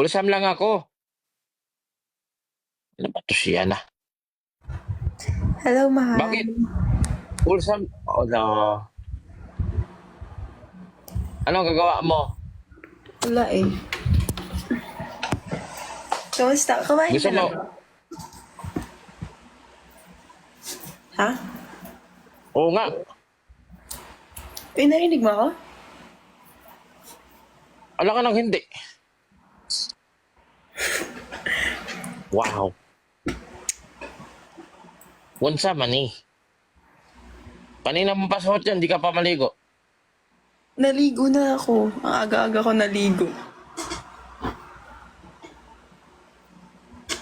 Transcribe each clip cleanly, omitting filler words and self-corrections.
Ulsam lang ako. Ano ba to siya na? Hello, mahal. Bakit? Ulsam? Oh, no. Anong gagawa mo? Wala eh. Kamusta? Kumain Gusto ka na mo? ba? Ha? Oo nga. Pinarinig mo ako? Alam ka nang hindi. Wow. Unsa man eh. Kanina mo pa suot yan, di ka pa maligo. Naligo na ako. Ang aga-aga ko naligo.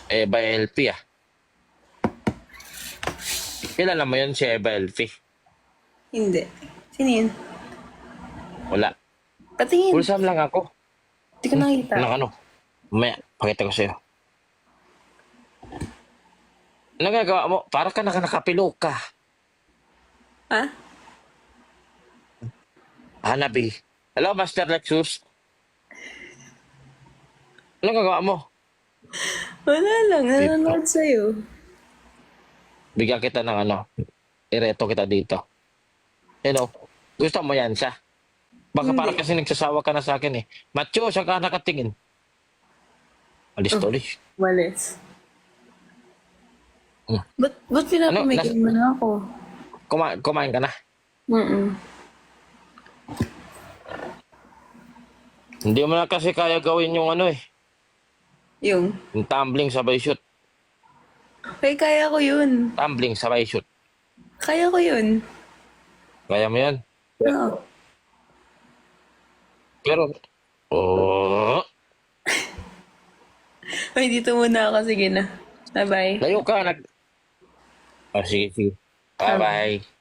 Eva LP ah. Kilala mo yun si Eva LP? Hindi. Sino yun? Wala. Patingin. Ulsam lang ako. Hindi ko nakita. Nang ano? Mamaya, pakita ko sa'yo. Anong gagawa mo? Para ka nakapilo ka. Ha? Hanabi. Hello, Master Lexus. Anong gagawa mo? Wala lang. Nanonood sa'yo. Bigyan kita ng ano. Ireto kita dito. You know, gusto mo yan siya? Baka Hindi. parang kasi nagsasawa ka na sa akin eh. Macho, siya ka nakatingin. Alis to alis. Walis. Hmm. Ba't pinapamigay mo na ako? Kumain ka na. Mm-mm. Hindi mo na kasi kaya gawin yung ano eh. Yung? Yung tumbling sabay shoot. Okay, kaya ko yun. Tumbling sabay shoot. Kaya ko yun. Kaya mo yan. Oo. Pero, oh, Ay, dito muna ako. Sige na. Bye-bye. layo ka. Sige, sige. Bye-bye.